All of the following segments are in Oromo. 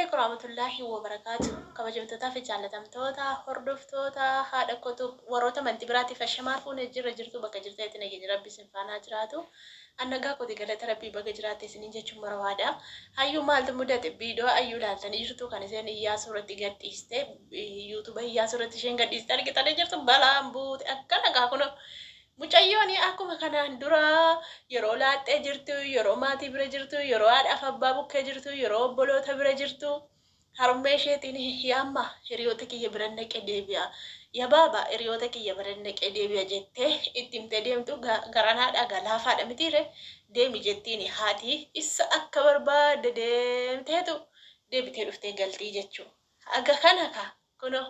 عليكم ورحمة الله وبركاته. كما جمتوتا في جالتم توتا هردوف توتا هذا كتب وروتا من تبراتي فشمار فون جرتو بقى جرتي نجي ربي سنفانا جراتو أنا قا كودي قالت ربي بقى جراتي سنينجا شمر وادا هايو مال تمودة بيدو أيو لا تنيجتو كان زين يا سورة تيجات إستي يوتيوب يا سورة تشينغ إستي أنا كتاني جرتو بلامبوت أكنا قا كنو mucayyooni akkuma kanaan dura yeroo laaxxee jirtu yeroo maatii bira jirtu yeroo haadhaaf abbaa bukkee jirtu yeroo obboloota bira jirtu harmee isheetiin hiyyaamma hiriyoota kiyya bira naqee deebi'a yabaaba hiriyoota kiyya bira naqee deebi'a jettee itti himtee deemtu garanaadha galaafaadha mitiire deemi jettiin haati isa akka barbaadde deemteetu deebitee dhuftee galtii jechuu aga kana ka kunoo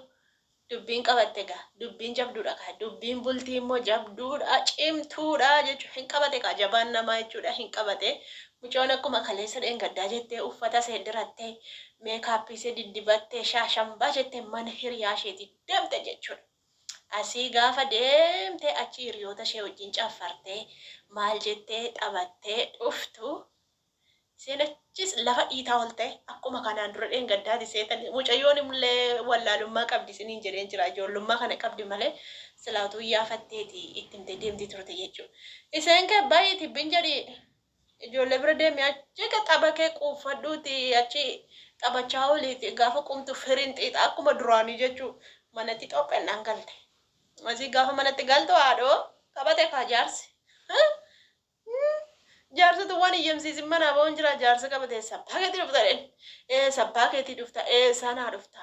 dubbiin qabatte gaa dubbiin jabduudha kaa dubbiin bultii immoo jabduudha cimtuudha jechuun hin qabate kaa jabaan namaa jechuudha hin qabate mucoon akkuma kaleessa dheengaddaa jettee uffata seeddirattee meekaappii see diddibattee shaashambaa jettee mana hiriyaa isheetii deemte jechuudha. Asii gaafa deemtee achi hiriyoota ishee wajjin caffartee maal jettee taphattee dhuftu seenachis lafa dhiitaa oolte akkuma kanaan dura dheengaddaati seetan mucayyoon immoo wallaalummaa qabdi siniin jedheen jira ijoollummaa kana qabdi malee silaatuu yaafatteeti ittiin deemti turte jechuudha. Iseen kee baay'ee binjari ijoollee bira deemee achi tapha kee quuffadhuuti achi taphachaa ooliiti gaafa qumtu firiin xiixa akkuma duraanii jechuudha manatti xoophennaan galte. Asii gaafa manatti galtu haadhoo qabate kaa jaarsi. Jaarsa tuwwan iyyamsiisin manaa ba'uun jira jaarsa qabatee sabbaa keetii dhufta dheen sabbaa keetii dhufta sanaa dhufta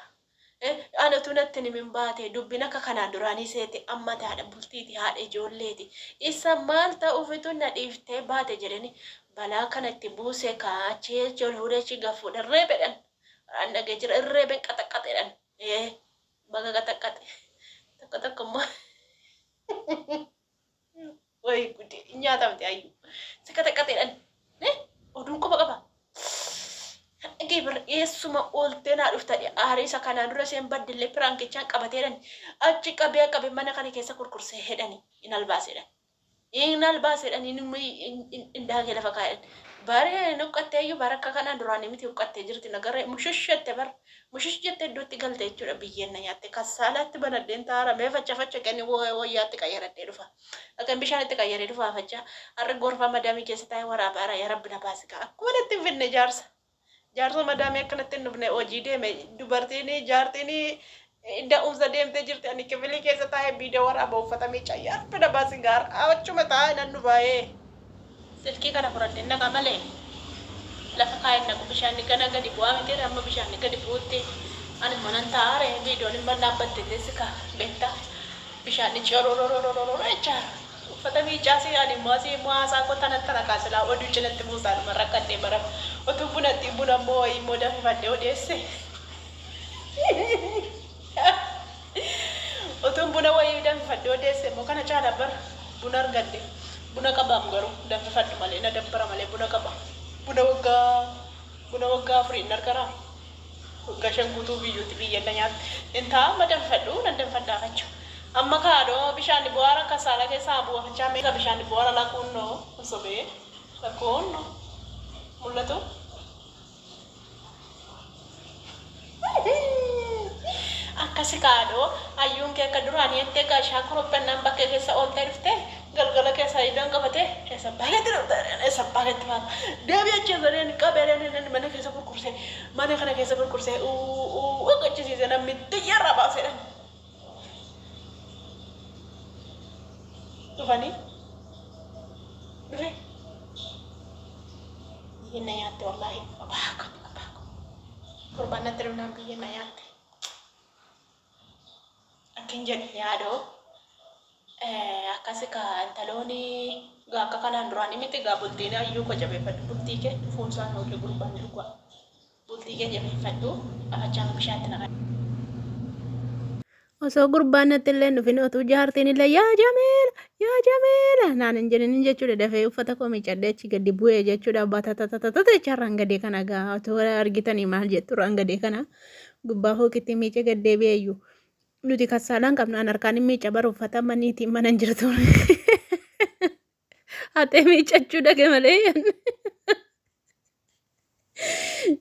anatu natti nimin baate dubbin akka kanaan duraanii seeti amma taadha bultiiti haadha ijoolleeti isa maal ta'uufitu na dhiiftee baate jedhani balaa kanatti buusee kaachee ijoollee gafuudha irreebedhan waraan dhagee jira irreeben qaxaqqaxedhan baga qaxaqqaxe tokko tokko immoo way gudi nyaatamte ayyu sakatakkateedhan oduun quba qaba geebar eessuma oolte naa dhuftadhe aarii isa kanaan dura isheen baddillee pirankichaan qabateedhan achi qabee mana kana keessa kurkursee hedhani in albaaseedhan indaagee lafa kaa'edhan baree nuqqatteeyyuu barakka kanaan duraanii miti huqqattee jirti nagarree mushishette bar mushish jette iddootti galte jechuudha biyyeen na nyaatte kassaalaatti banaddeen taaramee facca kenni wayyaatti qayyaradhee dhufa akkan bishaanitti qayyaree dhufa facca harri gorfaa madaamii keessa taa'ee waraabaara yaa rabbi na baasika akkuma natti hin finne jaarsa madaamii akkanatti hin dhufne hojii deeme dubartiin jaartiin da'umsa deemtee jirti ani kifilii keessa taa'ee biidee waraaba uffata miicaa yaa rabbi na baasika achuma taa'ee nan dhufaa'ee silkii kana fudhadhee naqa malee. Lafa kain na kubishan gana gadi buah mitir amma bishan gadi buutti ani manan taare video ni mana batte desika betta bishan ni chororororororo echar ufata mi jasi ani masi muasa ko tanatara kasala odu chelette musa marakate bara otu bunati buna moy moda fadde odesse otu buna wayi dan fadde odesse mo kana chala bar bunar gadde buna kabam garu dan fadde male na dabbara male buna kabam buna waggaa free narkara gashan guutuu biyyuutti biyyadda nyaatti intaa madanfadhu nan danfadhaafachu amma kaadhoo bishaan bu'aara kasaala keessaa bu'afachaa meeqa bishaan bu'aara laquunnoo osobee laquunno mul'atu akkasi kaadhoo hayyuun kee akka duraanii jettee gaashaa korophannaan bakka keessa ooltee dhuftee galgala keessa iddoon qabate keessa baay'eetti dhufte baay'eetti faata deebii achiisanii qabeeleen mana keessa kurkursee mana kana keessa kurkursee qaccisiise namni xiyyaarraa baaseedhan dhufanii dhufe biyyenna nyaatte wallaahi abaako kurbaanatti dhufnaan biyyenna nyaatte akkin jedhe yaadoo akkasi ka antalooni akka kanaan duraan miti gaa bultiin ayyuu ko jabeeffadhu bultii kee fuunsaan hojii gurbaan dhugwa bultii kee jabeeffadhu afachaan bishaatti naqa osoo gurbaan natti illee dhufin otuu jaartiin illee yaa jameela naan hin jedhin jechuudha dafee uffata koo miicadhee achi gadi bu'ee jechuudha batatatatatata jecharraan gadee kana gaa otoo argitanii maal jettu raan gadee kana gubbaa hookitti miice gaddee beeyyu nuti kasaalaan qabnaan harkaan miica bara uffata maniitiin mana jirtu hatee miicachuu dhage malee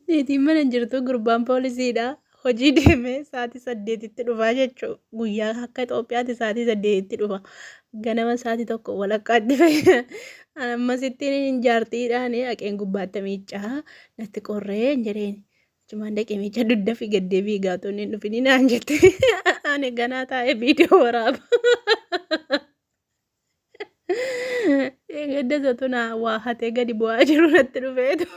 Niitiin mana hin jirtu gurbaan poolisiidha. Hojii deemee sa'aatii 8tti dhufa jechuudha. Guyyaa akka Itoophiyaatti sa'aatii 8tti dhufa. Ganama sa'aatii 1 walakkaatti fayyada. Ammasittiin hin jaartiidhaan haqeen gubbaatti miiccaa natti qorree hin jedheen. Achumaan dhaqee miicca dudda fi gaddee fi gaatonni hin dhufini naan jette. Ani ganaa taa'ee viidiyoo waraaba. Gadda sotu naa waa hatee gadi bu'aa jiru natti dhufeetu.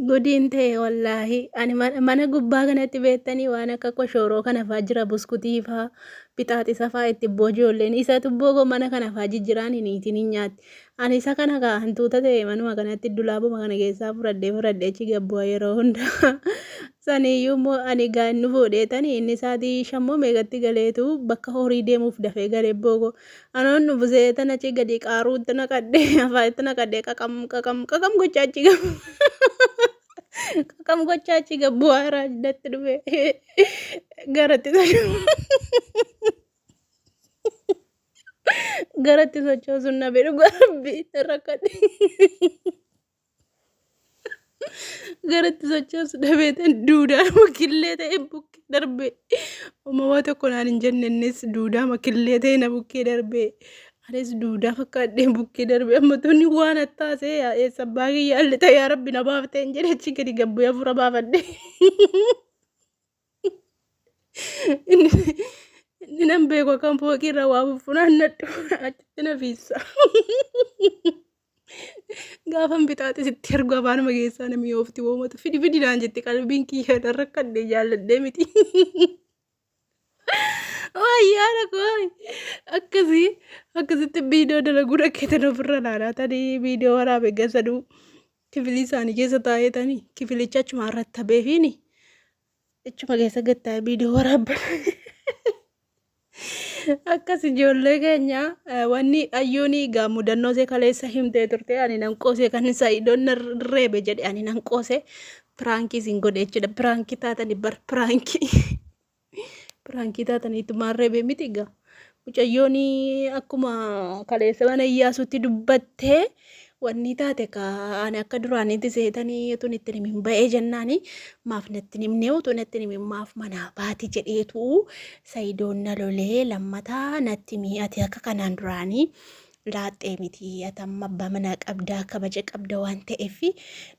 Gudiin ta'e wallaahi ani mana gubbaa kanatti beektanii waan akka koshoroo kana fa'aa jira buskutii fa'aa bixaaxisa fa'aa itti ijoolleen isa tubboo mana kana fa'aa jijjiraan niitiin hin nyaatti. Ani isa kana kaa hantuuta ta'e manuma kanatti dulaabuma kana keessaa fudhadhee achi gabbu'aa yeroo hundaa. Saniyyuu immoo ani gaannu fuudheetanii inni isaatii shammoo meeqatti galeetu bakka horii deemuuf dafee galee booko. Anoon dhufusee tan achi gadi qaaruutti naqadhee afaanitti naqadhee qaqam gochaa achi gabu. Qaqam gochaa achi gabbu'aa irraa jiddatti dhufe garatti sochoosuun na beeku garabbii rakkadhe. Garatti sochoosu dhabeetan duudaan makillee ta'e bukkee darbee. Uumamaa tokko naan hin jenne innis duudaa makillee ta'e na bukkee darbee. Anis duudaa fakkaadhee bukkee darbee amma tuni waan attaasee eessa baay'ee yaalli ta'e yaa rabbi na baaftee hin jedhe achi gadi gabbee hafuura baafadhe. Inni nan beeku akkan fooqirra waa funaannadhu achitti na fiissa. Gaafan bitaatisitti ergu afaanuma keessaa namni oofti woomatu fidi naan jette qalbiin kiyya rakkadhee jaalladhee miti. Wayyaana koo akkasitti viidiyoo dalaguu dhaqeetan ofirra laalaa tanii viidiyoo waraabe gasaduu kifilii isaanii keessa taa'eetanii kifilicha achuma irratti habeefiini achuma keessa gattaa'e viidiyoo waraabbatan. Akkas ijoollee keenya wanni ayyooni egaa mudannoo see kaleessa himtee turte ani nan qoosee kan Sa'iidoon reebe jedhe ani nan qoosee piraankii siin godhe jechuudha. Piraankii taatanii bar piraankii taatanii ittumaan reebe miti egaa mucayyooni akkuma kaleessa mana iyyaasuutti dubbattee wanni taate ani akka duraanitti seetanii utuu itti himin ba'ee jennaani maaf natti himnee utuu natti himin maaf manaa baati jedheetu Sa'iidoon na lolee lammataa natti mi'ate akka kanaan duraanii laaxee miti atamma abbaa manaa qabdaa kabaja qabda waan ta'eef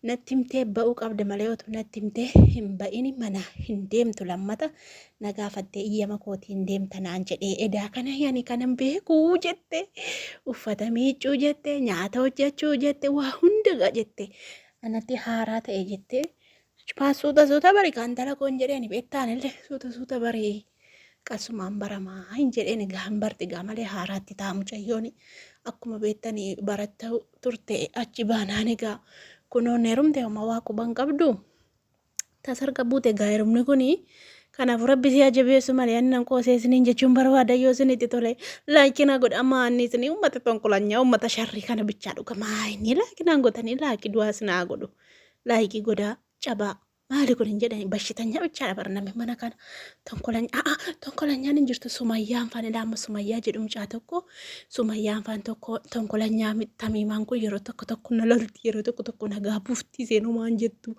natti himtee ba'uu qabda malee utuu natti himtee hin ba'ini mana hin deemtu lammata na gaafattee iyyama kootiin deemta naan jedhee edaa kana yaani kanan beekuu jette uffata miiccuu jette nyaata hojjechuu jette waa hundaa jette anatti haaraa ta'e jette suuta bari kan dalagoon jedheen beektaanillee suuta bari qasumaan baramaa hin jedheen gaan barti gaa malee haaraatti ta'a mucayyooni akkuma beektanii baratta turte achi baanaan egaa kunoon heerumte homaa waa quban qabdu tasarga buute gaa heerumni kuni kanaaf rabbi si ajabeessu malee ani nan qoosee isiniin jechuun barbaada yoo isinitti tole laakina godhamaa inni isinii uummata tonkolanyaa uummata sharrii kana bichaa dhugamaa inni laakinaan godhanii laaki du'aas naa godhu laakii godaa cabaa maali kun hin jedhani bashitanya bichaa barname mana kana tonkolanyaan hin jirtu Sumayyaan faan ilaama Sumayyaa jedhamu caa tokko Sumayyaan faan tokko tonkolanyaa tamiimaan kun yeroo tokko na lolti yeroo tokko nagaa buufti seenumaan jettu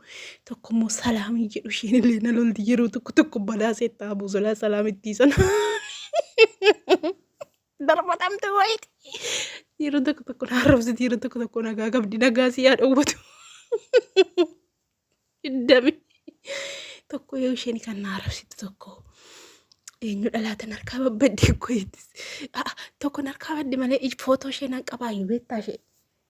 tokko immoo salaamii jedhu isheen illee na lolti yeroo tokko balaa seettaa buusolaa salaamittii sana darbatamte wayiiti yeroo tokko na arrabsiti yeroo tokko nagaa qabdi nagaa si yaa dhowwatu. Dami tokko yoo isheen kan naarabsitu tokko eenyu dhalaatan harkaa babbadde koyetis tokko harkaa badde malee footoo isheen qabaayu beektaa ishee